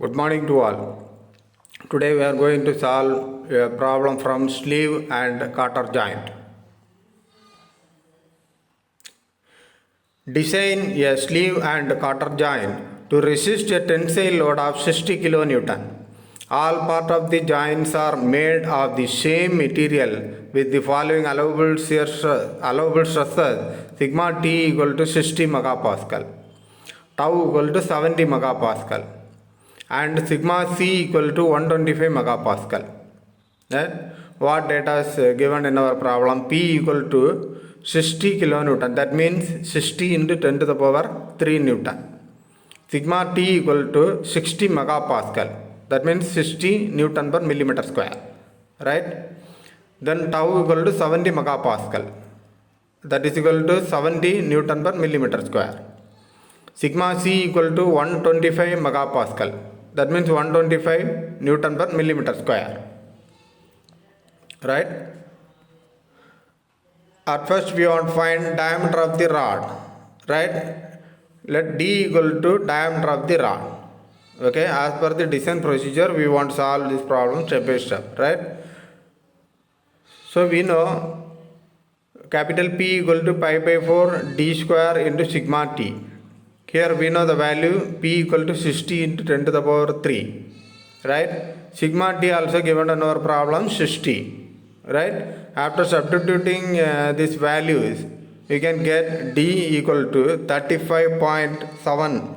Good morning to all. Today we are going to solve a problem from sleeve and cutter joint. Design a sleeve and cutter joint to resist a tensile load of 60 kN. All parts of the joints are made of the same material with the following allowable stresses: sigma T equal to 60 megapascal, tau equal to 70 megapascal, and sigma C equal to 125 megapascal. Right? What data is given in our problem? P equal to 60 kilonewton. That means 60 into 10 to the power 3 Newton. Sigma T equal to 60 megapascal. That means 60 Newton per millimeter square. Right? Then tau equal to 70 megapascal. That is equal to 70 Newton per millimeter square. Sigma C equal to 125 megapascal. That means 125 Newton per millimeter square. Right? At first we want to find diameter of the rod. Right? Let D equal to diameter of the rod. Okay, as per the design procedure we want to solve this problem step by step. Right? So we know capital P equal to pi by 4 D square into sigma T. Here we know the value P equal to 60 into 10 to the power 3. Right? Sigma T also given in our problem 60. Right? After substituting these values, we can get D equal to 35.7.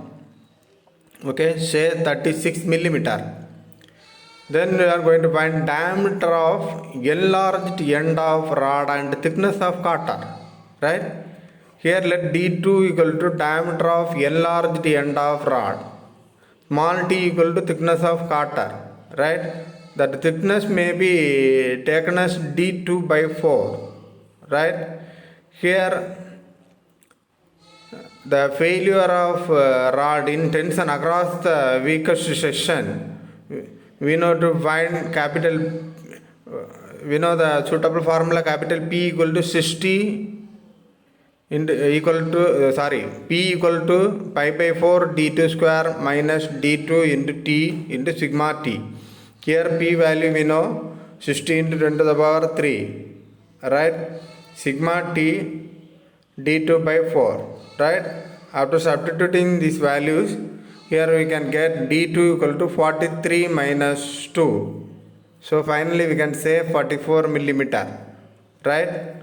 Okay, say 36 millimeter. Then we are going to find diameter of enlarged end of rod and thickness of cutter. Right? Here let D2 equal to diameter of enlarged end of rod. Small t equal to thickness of cutter. Right? That thickness may be taken as D2 by 4. Right? Here the failure of rod in tension across the weakest section, we know to find capital, we know the suitable formula capital P equal to 60 P equal to pi by 4 D2 square minus D2 into T into sigma T. Here P value we know 60 into 10 to the power 3. Right? Sigma T D2 by 4. Right? After substituting these values, here we can get D2 equal to 43 minus 2. So finally we can say 44 millimeter. Right?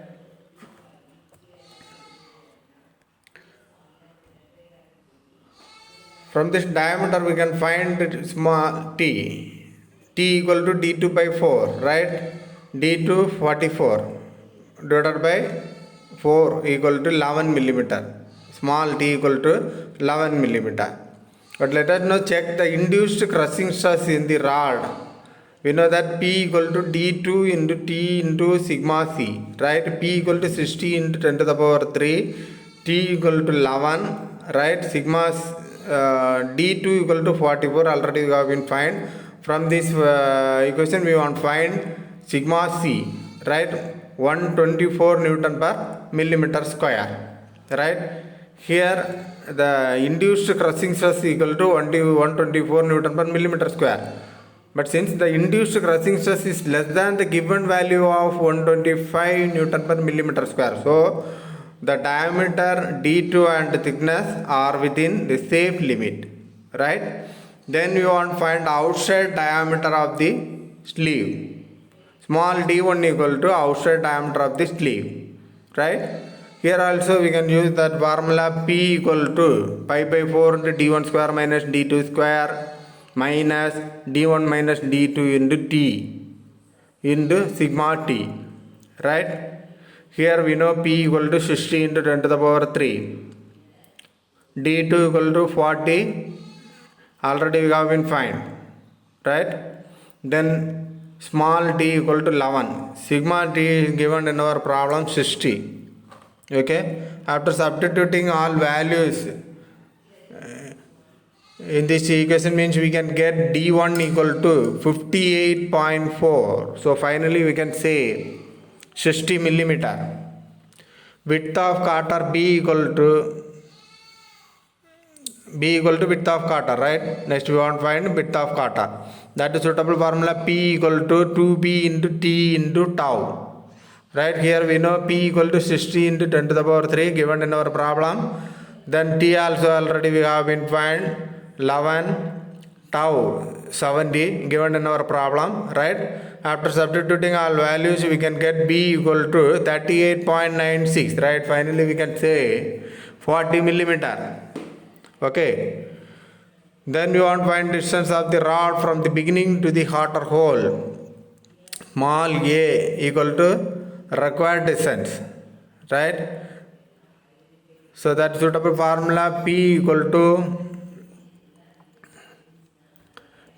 From this diameter we can find small t. T equal to D2 by 4. Right? D2 44 divided by 4 equal to 11 millimeter. Small t equal to 11 millimeter. But let us now check the induced crushing stress in the rod. We know that P equal to D2 into T into sigma C. Right? P equal to 60 into 10 to the power 3. T equal to 11. Right? Sigma D2 equal to 44 already we have been find. From this equation we want to find sigma C. Right? 124 Newton per millimeter square. Right? Here the induced crushing stress equal to 124 Newton per millimeter square. But since the induced crushing stress is less than the given value of 125 Newton per millimeter square, so the diameter D2 and thickness are within the safe limit. Right? Then we want to find outside diameter of the sleeve. Small d1 equal to outside diameter of the sleeve. Right? Here also we can use that formula P equal to pi by 4 into d1 square minus d2 square minus d1 minus d2 into T into sigma T. Right? Here we know P equal to 60 into 10 to the power 3. D2 equal to 40. Already we have been find. Right? Then small t equal to 11. Sigma t is given in our problem 60. Okay? After substituting all values in this equation means we can get D1 equal to 58.4. So finally we can say 60 millimeter. Width of cutter B equal to B equal to width of cutter, right? Next we want to find width of cutter. That is suitable formula P equal to 2B into T into tau. Right, here we know P equal to 60 into 10 to the power 3 given in our problem. Then T also already we have been find 11, tau 70 given in our problem, right? After substituting all values we can get B equal to 38.96, right? Finally we can say 40 millimeter. Okay, then we want to find distance of the rod from the beginning to the hotter hole. Small a equal to required distance, right? So that suitable formula P equal to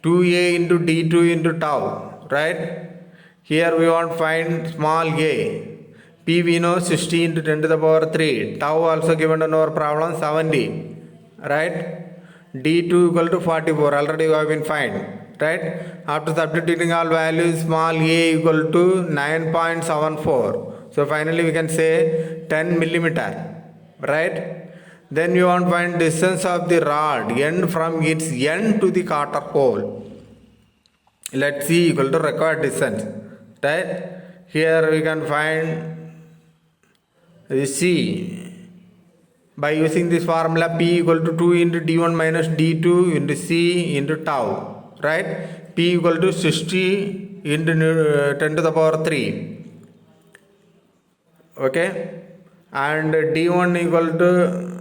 2a into d2 into tau, right? Here we want to find small a. P we know 60 into 10 to the power 3. Tau also given in our problem 70, right? D2 equal to 44, already we have been find, right? After substituting all values, small a equal to 9.74. So finally we can say 10 millimeter, right? Then you want to find distance of the rod end from its end to the cutter hole. Let C equal to required distance, right? Here we can find C by using this formula P equal to 2 into D1 minus D2 into C into tau, right? P equal to 60 into 10 to the power 3, okay? And D1 equal to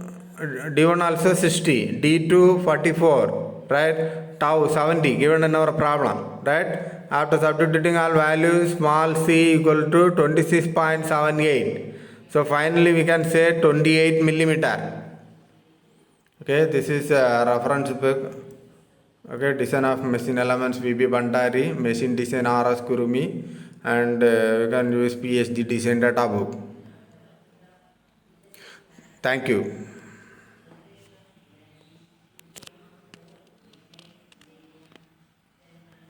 D1 also 60, D2 44, right? Tau 70 given in our problem, right? After substituting all values, small c equal to 26.78. So finally we can say 28 millimeter. Okay, this is a reference book. Okay, design of machine elements VB Bhandari, machine design RS Kurumi, and you can use PhD design data book. Thank you.